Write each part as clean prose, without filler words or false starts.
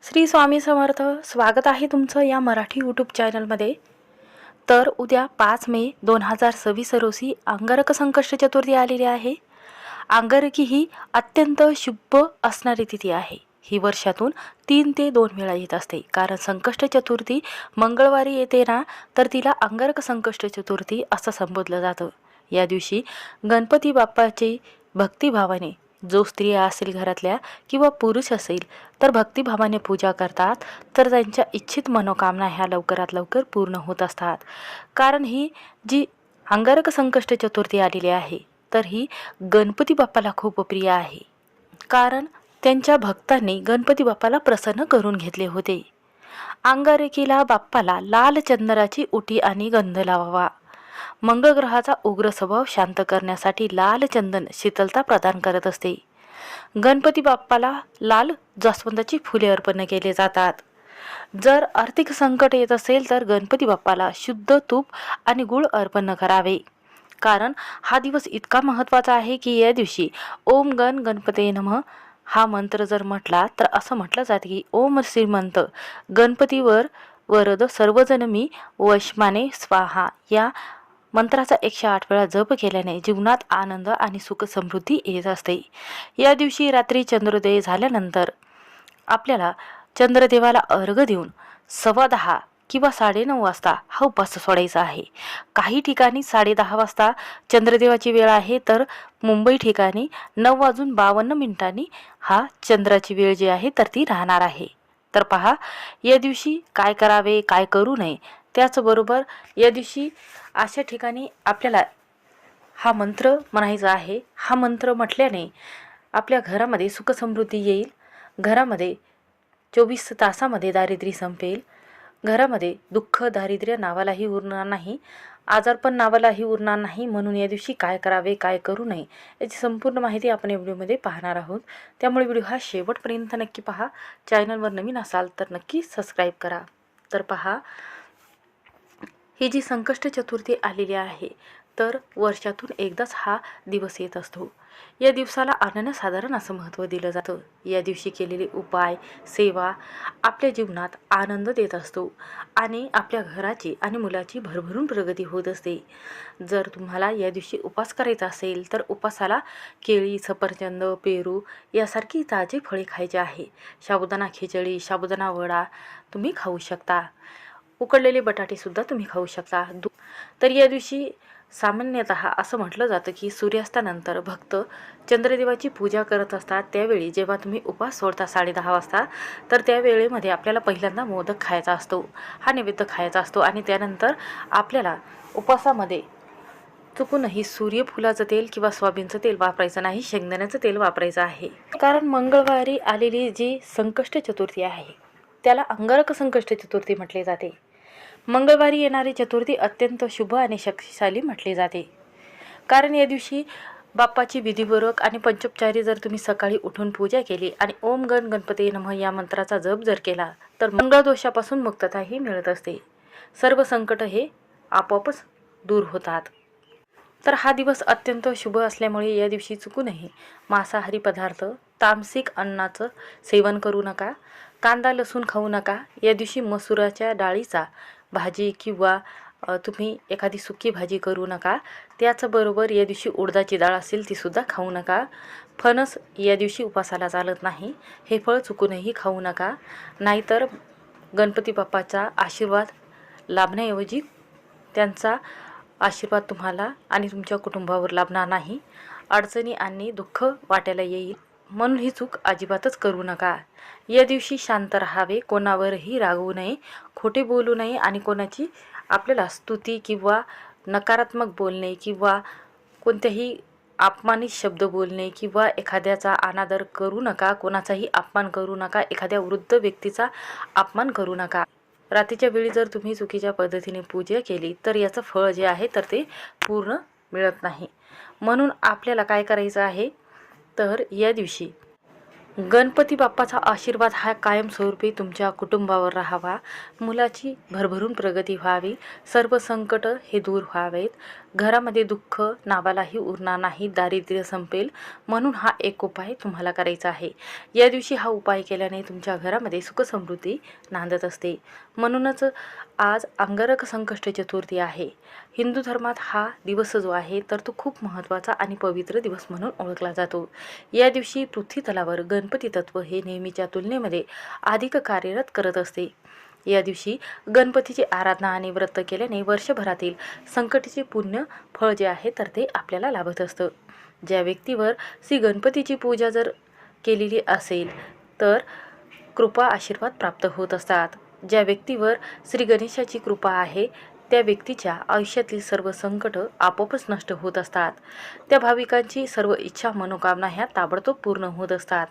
श्री स्वामी समर्थ. स्वागत आहे तुमचं या मराठी यूट्यूब चॅनलमध्ये. तर उद्या 5 मे 2026 रोजी अंगारक संकष्ट चतुर्थी आलेली आहे. अंगारकी ही अत्यंत शुभ असणारी तिथी आहे. ही वर्षातून 3 ते 2 वेळा येत असते. कारण संकष्ट चतुर्थी मंगळवारी येते ना, तर तिला अंगारक संकष्ट चतुर्थी असं संबोधलं जातं. या दिवशी गणपती बाप्पाची भक्तिभावाने, जो स्त्रिया असेल घरातल्या किंवा पुरुष असेल तर भक्तिभावाने पूजा करतात, तर त्यांच्या इच्छित मनोकामना ह्या लवकरात लवकर पूर्ण होत असतात. कारण ही जी अंगारक संकष्ट चतुर्थी आलेली आहे, तर ही गणपती बाप्पाला खूप प्रिय आहे. कारण त्यांच्या भक्तांनी गणपती बाप्पाला प्रसन्न करून घेतले होते. अंगारकीला बाप्पाला लाल चंदनाची उटी आणि गंध लावावा. मंगळ ग्रहाचा उग्र स्वभाव शांत करण्यासाठी लाल चंदन शीतलता प्रदान करत असते. गणपती बाप्पाला लाल जास्वंदाची फुले अर्पण केले जातात. जर आर्थिक संकट येत असेल तर गणपती बाप्पाला शुद्ध तूप आणि गुळ अर्पण करावे. कारण हा दिवस इतका महत्त्वाचा आहे की या दिवशी ओम गण गणपते नमः हा मंत्र जर म्हटला तर असं म्हटलं जातं की ओम श्रीमंत गणपतीवर वरद सर्वजन मी वशमाने स्वाहा या मंत्राचा 108 वेळा जप केल्याने जीवनात आनंद आणि सुख समृद्धी येत असते. या दिवशी रात्री चंद्रोदय झाल्यानंतर आपल्याला चंद्रदेवाला अर्घ देऊन 10:15 किंवा 9:30 वाजता हा उपवास सोडायचा आहे. काही ठिकाणी 10:30 वाजता चंद्रदेवाची वेळ आहे, तर मुंबई ठिकाणी 9:52 हा चंद्राची वेळ जी आहे तर ती राहणार आहे. तर पहा, या दिवशी काय करावे, काय करू नये. त्याचबरोबर या दिवशी अशा ठिकाणी आपल्याला हा मंत्र म्हणायचा आहे. हा मंत्र म्हटल्याने आपल्या घरामध्ये सुखसमृद्धी येईल. घरामध्ये 24 तासामध्ये दारिद्र्य संपेल. घरामध्ये दुःख दारिद्र्य नावालाही उरणार नाही, आजारपण नावालाही उरणार नाही. म्हणून या दिवशी काय करावे, काय करू नये याची संपूर्ण माहिती आपण या व्हिडिओमध्ये पाहणार आहोत. त्यामुळे व्हिडिओ हा शेवटपर्यंत नक्की पहा. चॅनलवर नवीन असाल तर नक्की सबस्क्राईब करा. तर पहा, ही जी संकष्ट चतुर्थी आलेली आहे तर वर्षातून एकदाच हा दिवस येत असतो. या दिवसाला अनन्यसाधारण असं महत्त्व दिलं जातं. या दिवशी केलेले उपाय, सेवा आपल्या जीवनात आनंद देत असतो आणि आपल्या घराची आणि मुलाची भरभरून प्रगती होत असते. जर तुम्हाला या दिवशी उपवास करायचा असेल तर उपवासाला केळी, सफरचंद, पेरू यासारखी ताजी फळे खायची आहे. साबुदाणा खिचडी, साबुदाणा वडा तुम्ही खाऊ शकता. उकडलेले बटाटेसुद्धा तुम्ही खाऊ शकता. तर या दिवशी सामान्यतः असं म्हटलं जातं की सूर्यास्तानंतर भक्त चंद्रदेवाची पूजा करत असतात. त्यावेळी जेव्हा तुम्ही उपवास सोडता 10:30 वाजता, तर त्या वेळेमध्ये आपल्याला पहिल्यांदा मोदक खायचा असतो, हा नैवेद्य खायचा असतो. आणि त्यानंतर आपल्याला उपवासामध्ये चुकूनही सूर्यफुलाचं तेल किंवा सोयाबीनचं तेल वापरायचं नाही, शेंगदाण्याचं तेल वापरायचं आहे. कारण मंगळवारी आलेली जी संकष्ट चतुर्थी आहे त्याला अंगारक संकष्ट चतुर्थी म्हटले जाते. मंगळवारी येणारी चतुर्थी अत्यंत शुभ आणि शक्तिशाली म्हटली जाते. कारण या दिवशी बाप्पाची विधिपूर्वक आणि पंचोपचारी जर तुम्ही सकाळी उठून पूजा केली आणि ओम गण गणपती नमः या मंत्राचा जप जर केला तर मंगळ दोषापासून मुक्तताही मिळत असते. सर्व संकट हे आपोआपच दूर होतात. तर हा दिवस अत्यंत शुभ असल्यामुळे या दिवशी चुकूनही मांसाहारी पदार्थ, तामसिक अन्नाचं सेवन करू नका. कांदा लसूण खाऊ नका. या दिवशी मसुराच्या डाळीचा भाजी किंवा तुम्ही एखादी सुकी भाजी करू नका. त्याचबरोबर या दिवशी उडदाची डाळ असेल तीसुद्धा खाऊ नका. फणस या दिवशी उपासाला चालत नाही, हे फळ चुकूनही खाऊ नका. नाहीतर गणपती बाप्पाचा आशीर्वाद लाभण्याऐवजी त्यांचा आशीर्वाद तुम्हाला आणि तुमच्या कुटुंबावर लाभणार नाही. अडचणी आणि दुःख वाट्याला येईल. म्हणून ही चूक अजिबातच करू नका. या दिवशी शांत राहावे, कोणावरही रागवू नये, खोटे बोलू नये आणि कोणाची आपल्याला स्तुती किंवा नकारात्मक बोलणे किंवा कोणत्याही अपमानित शब्द बोलणे किंवा एखाद्याचा अनादर करू नका. कोणाचाही अपमान करू नका. एखाद्या वृद्ध व्यक्तीचा अपमान करू नका. रात्रीच्या वेळी जर तुम्ही चुकीच्या पद्धतीने पूजा केली तर याचं फळ जे आहे तर ते पूर्ण मिळत नाही. म्हणून आपल्याला काय करायचं आहे, तर या दिवशी गणपती बाप्पाचा आशीर्वाद हा कायमस्वरूपी तुमच्या कुटुंबावर राहावा, मुलाची भरभरून प्रगती व्हावी, सर्व संकट हे दूर व्हावेत, घरामध्ये दुःख नावालाही उरणार नाही, दारिद्र्य संपेल. म्हणून हा एक उपाय तुम्हाला करायचा आहे. या दिवशी हा उपाय केल्याने तुमच्या घरामध्ये सुखसमृद्धी नांदत असते. म्हणूनच आज अंगारक संकष्ट चतुर्थी आहे. हिंदू धर्मात हा दिवस जो आहे तर तो खूप महत्त्वाचा आणि पवित्र दिवस म्हणून ओळखला जातो. या दिवशी पृथ्वी तलावर गणपती तत्व हे नेहमीच्या तुलनेमध्ये अधिक कार्यरत करत असते. या दिवशी गणपतीची आराधना आणि व्रत केल्याने वर्षभरातील संकटाचे पुण्य फळ जे आहे तर ते आपल्याला लाभत असतं. ज्या व्यक्तीवर श्री गणपतीची पूजा जर केलेली असेल तर कृपा आशीर्वाद प्राप्त होत असतात. ज्या व्यक्तीवर श्री गणेशाची कृपा आहे त्या व्यक्तीच्या आयुष्यातील सर्व संकट आपोआपच नष्ट होत असतात. त्या भाविकांची सर्व इच्छा मनोकामना ह्या ताबडतोब पूर्ण होत असतात.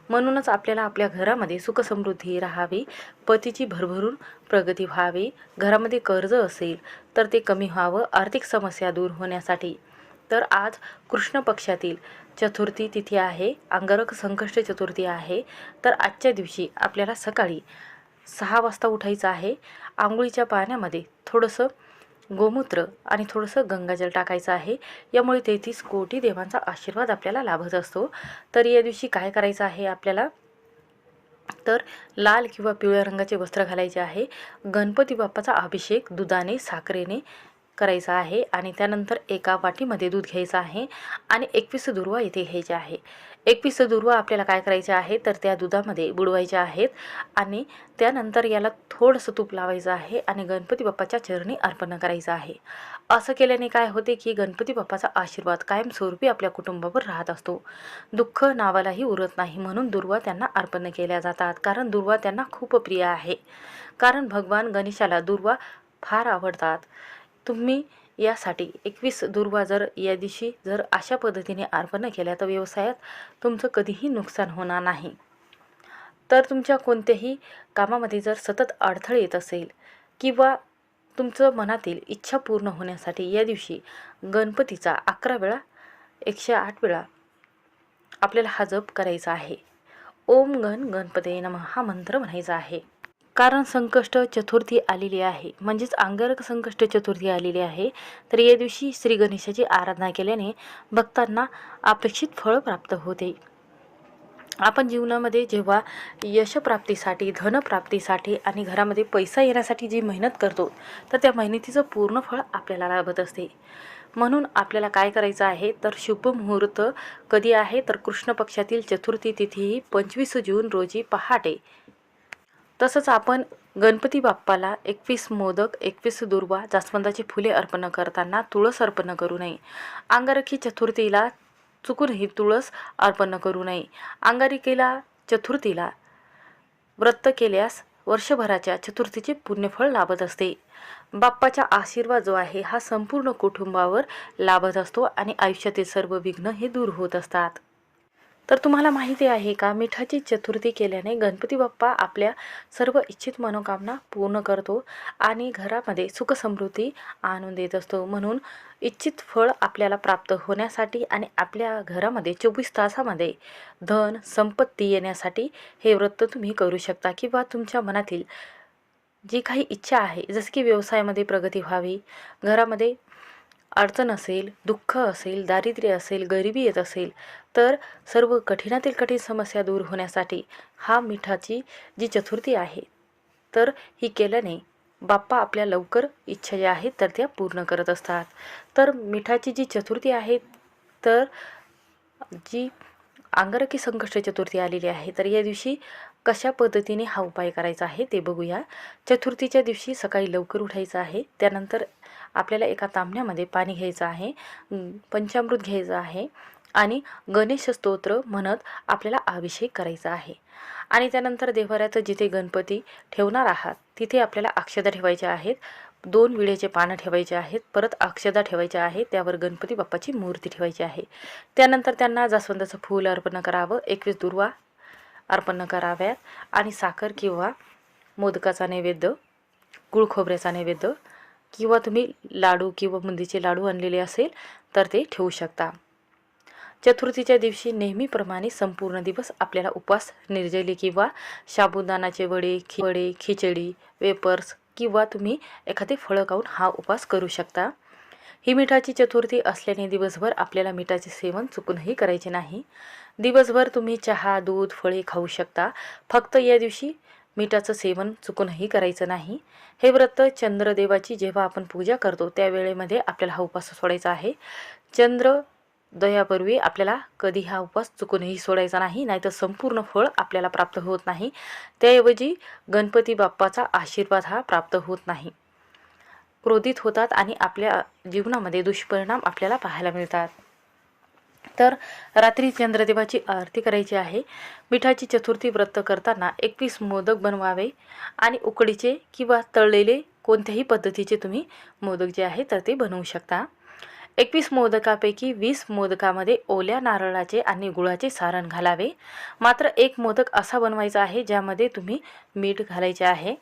म्हणूनच आपल्याला आपल्या घरामध्ये सुखसमृद्धी राहावी, पतीची भरभरून प्रगती व्हावी, घरामध्ये कर्ज असेल तर ते कमी व्हावं, आर्थिक समस्या दूर होण्यासाठी. तर आज कृष्ण पक्षातील चतुर्थी तिथी आहे, अंगारक संकष्ट चतुर्थी आहे. तर आजच्या दिवशी आपल्याला सकाळी 6 वाजता उठायचं आहे. आंघोळीच्या पाण्यामध्ये थोडंसं गोमूत्र आणि थोडंसं गंगाजल टाकायचं आहे. यामुळे 33 कोटी देवांचा आशीर्वाद आपल्याला लाभत असतो. तर या दिवशी काय करायचं आहे आपल्याला, तर लाल किंवा पिवळ्या रंगाचे वस्त्र घालायचे आहे. गणपती बाप्पाचा अभिषेक दुधाने साखरेने करायचा आहे आणि त्यानंतर एका वाटीमध्ये दूध घ्यायचं आहे आणि 21 दुर्वा इथे घ्यायचे आहे. 21 दुर्वा आपल्याला काय करायचे आहे तर त्या दुधामध्ये बुडवायचे आहेत आणि त्यानंतर याला थोडंसं तूप लावायचं आहे आणि गणपती बाप्पाच्या चरणी अर्पण करायचं आहे. असं केल्याने काय होते की गणपती बाप्पाचा आशीर्वाद कायमस्वरूपी आपल्या कुटुंबावर राहत असतो. दुःख नावालाही उरत नाही. म्हणून दुर्वा त्यांना अर्पण केल्या जातात, कारण दुर्वा त्यांना खूप प्रिय आहे. कारण भगवान गणेशाला दुर्वा फार आवडतात. तुम्ही यासाठी 21 दुर्वा जर या दिवशी जर अशा पद्धतीने अर्पण केल्या तर व्यवसायात तुमचं कधीही नुकसान होणार नाही. तर तुमच्या कोणत्याही कामामध्ये जर सतत अडथळे येत असेल किंवा तुमचं मनातील इच्छा पूर्ण होण्यासाठी या दिवशी गणपतीचा 11 वेळा 108 वेळा आपल्याला हा जप करायचा आहे. ओम गण गणपते नमः हा मंत्र म्हणायचा आहे. कारण संकष्ट चतुर्थी आलेली आहे, म्हणजेच अंगारक संकष्ट चतुर्थी आलेली आहे. तर या दिवशी श्री गणेशाची आराधना केल्याने भक्तांना अपेक्षित फळ प्राप्त होते. आपण जीवनामध्ये जेव्हा यशप्राप्तीसाठी, धनप्राप्तीसाठी आणि घरामध्ये पैसा येण्यासाठी जी मेहनत करतो तर त्या मेहनतीचं पूर्ण फळ आपल्याला लाभत असते. म्हणून आपल्याला काय करायचं आहे तर शुभ मुहूर्त कधी आहे तर कृष्ण पक्षातील चतुर्थी तिथी 25 जून रोजी पहाटे. तसंच आपण गणपती बाप्पाला 21 मोदक, 21 दुर्वा, जास्वंदाची फुले अर्पण करताना तुळस अर्पण करू नये. अंगारकी चतुर्थीला चुकूनही तुळस अर्पण करू नये. अंगारकीला चतुर्थीला व्रत केल्यास वर्षभराच्या चतुर्थीचे पुण्यफळ लाभत असते. बाप्पाचा आशीर्वाद जो आहे हा संपूर्ण कुटुंबावर लाभत असतो आणि आयुष्यातील सर्व विघ्न हे दूर होत असतात. तर तुम्हाला माहिती आहे का, मिठाची चतुर्थी केल्याने गणपती बाप्पा आपल्या सर्व इच्छित मनोकामना पूर्ण करतो आणि घरामध्ये सुखसमृद्धी आणून देत असतो. म्हणून इच्छित फळ आपल्याला प्राप्त होण्यासाठी आणि आपल्या घरामध्ये 24 तासामध्ये धन संपत्ती येण्यासाठी हे व्रत तुम्ही करू शकता. किंवा तुमच्या मनातील जी काही इच्छा आहे, जसं की व्यवसायामध्ये प्रगती व्हावी, घरामध्ये अडचण असेल, दुःख असेल, दारिद्र्य असेल, गरिबी येत असेल तर सर्व कठीणातील कठीण समस्या दूर होण्यासाठी हा मिठाची जी चतुर्थी आहे तर ही केल्याने बाप्पा आपल्या लवकर इच्छा ज्या आहेत तर त्या पूर्ण करत असतात. तर मिठाची जी चतुर्थी आहे तर जी अंगारकी संकष्ट चतुर्थी आलेली आहे तर या दिवशी कशा पद्धतीने हा उपाय करायचा आहे ते बघूया. चतुर्थीच्या दिवशी सकाळी लवकर उठायचं आहे. त्यानंतर आपल्याला एका तांब्यामध्ये पाणी घ्यायचं आहे, पंचामृत घ्यायचं आहे आणि गणेश स्तोत्र म्हणत आपल्याला अभिषेक करायचा आहे. आणि त्यानंतर देव्हाऱ्यात जिथे गणपती ठेवणार आहात तिथे आपल्याला अक्षता ठेवायच्या आहेत, 2 विड्याचे पानं ठेवायचे आहेत, परत अक्षता ठेवायच्या आहेत, त्यावर गणपती बाप्पाची मूर्ती ठेवायची आहे. त्यानंतर त्यांना जास्वंदाचं फूल अर्पण करावं, 21 दुर्वा अर्पण कराव्यात आणि साखर किंवा मोदकाचा नैवेद्य, गुळ खोबऱ्याचा नैवेद्य किंवा तुम्ही लाडू किंवा बुंदीचे लाडू आणलेले असेल तर ते ठेवू शकता. चतुर्थीच्या दिवशी नेहमीप्रमाणे संपूर्ण दिवस आपल्याला उपवास निर्जली किंवा साबुदाणाचे वडे खिचडी वेपर्स किंवा तुम्ही एखादे फळं खाऊन हा उपवास करू शकता। ही मिठाची चतुर्थी असल्याने दिवसभर आपल्याला मिठाचे सेवन चुकूनही करायचे नाही। दिवसभर तुम्ही चहा दूध फळे खाऊ शकता, फक्त या दिवशी मिठाचं सेवन चुकूनही करायचं नाही। हे व्रत चंद्रदेवाची जेव्हा आपण पूजा करतो त्यावेळेमध्ये आपल्याला हा उपवास सोडायचा आहे। चंद्रोदयापूर्वी आपल्याला कधी हा उपवास चुकूनही सोडायचा नाही, नाहीतर संपूर्ण फळ आपल्याला प्राप्त होत नाही। त्याऐवजी गणपती बाप्पाचा आशीर्वाद हा प्राप्त होत नाही, क्रोधित होतात आणि आपल्या जीवनामध्ये दुष्परिणाम आपल्याला पाहायला मिळतात। तर रात्री चंद्रदेवाची आरती करायची आहे। मिठाची चतुर्थी व्रत करताना 21 मोदक बनवावे आणि उकडीचे किंवा तळलेले कोणत्याही पद्धतीचे तुम्ही मोदक जे आहे तर ते बनवू शकता। 21 मोदकापैकी 20 मोदकामध्ये ओल्या नारळाचे आणि गुळाचे सारण घालावे। मात्र एक मोदक असा बनवायचा आहे ज्यामध्ये तुम्ही मीठ घालायचे आहे।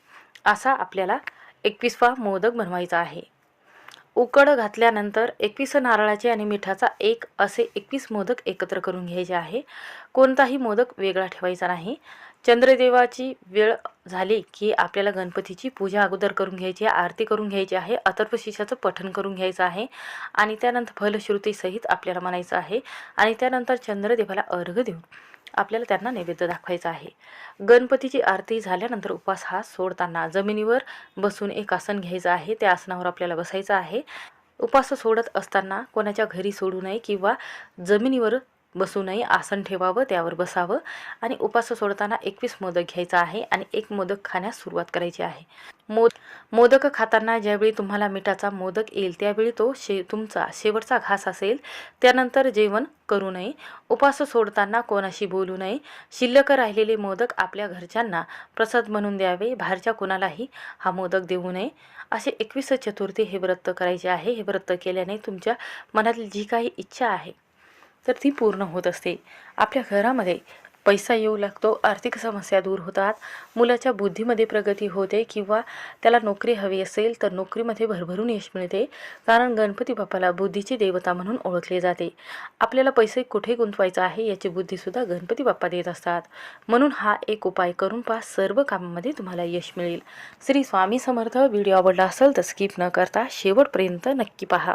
असा आपल्याला 21वा मोदक बनवायचा आहे। उकड घातल्यानंतर 21 नारळाचे आणि मिठाचा एक असे 21 मोदक एकत्र करून घ्यायचे आहे। कोणताही मोदक वेगळा ठेवायचा नाही। चंद्रदेवाची वेळ झाली की आपल्याला गणपतीची पूजा अगोदर करून घ्यायची आहे, आरती करून घ्यायची आहे, अथर्वशीर्षाचं पठण करून घ्यायचं आहे आणि त्यानंतर फलश्रुतीसहित आपल्याला म्हणायचं आहे आणि त्यानंतर चंद्रदेवाला अर्घ्य देऊन आपल्याला त्यांना नैवेद्य दाखवायचा आहे। गणपतीची आरती झाल्यानंतर उपवास हा सोडताना जमिनीवर बसून एक आसन घ्यायचं आहे, त्या आसनावर आपल्याला बसायचं आहे। उपवास सोडत असताना कोणाच्या घरी सोडू नये किंवा जमिनीवर बसू नये, आसन ठेवावं, त्यावर बसावं आणि उपवास सोडताना 21 मोदक घ्यायचा आहे आणि एक मोदक खाण्यास सुरुवात करायची आहे। मोदक खाताना ज्यावेळी तुम्हाला मिठाचा मोदक येईल त्यावेळी तो तुमचा शेवटचा घास असेल, त्यानंतर जेवण करू नये। उपवास सोडताना कोणाशी बोलू नये। शिल्लक राहिलेले मोदक आपल्या घरच्यांना प्रसाद म्हणून द्यावे, बाहेरच्या कोणालाही हा मोदक देऊ नये। असे 21 चतुर्थी हे व्रत करायचे आहे। हे व्रत केल्याने तुमच्या मनातील जी काही इच्छा आहे तर ती पूर्ण होत असते। आपल्या घरामध्ये पैसा येऊ लागतो, आर्थिक समस्या दूर होतात, मुलाच्या बुद्धीमध्ये प्रगती होते किंवा त्याला नोकरी हवी असेल तर नोकरीमध्ये भरभरून यश मिळते, कारण गणपती बाप्पाला बुद्धीची देवता म्हणून ओळखले जाते। आपल्याला पैसे कुठे गुंतवायचा आहे याची बुद्धीसुद्धा गणपती बाप्पा देत असतात। म्हणून हा एक उपाय करून पहा, सर्व कामामध्ये तुम्हाला यश मिळेल। श्री स्वामी समर्थ। व्हिडिओ आवडला असेल तर स्किप न करता शेवटपर्यंत नक्की पहा।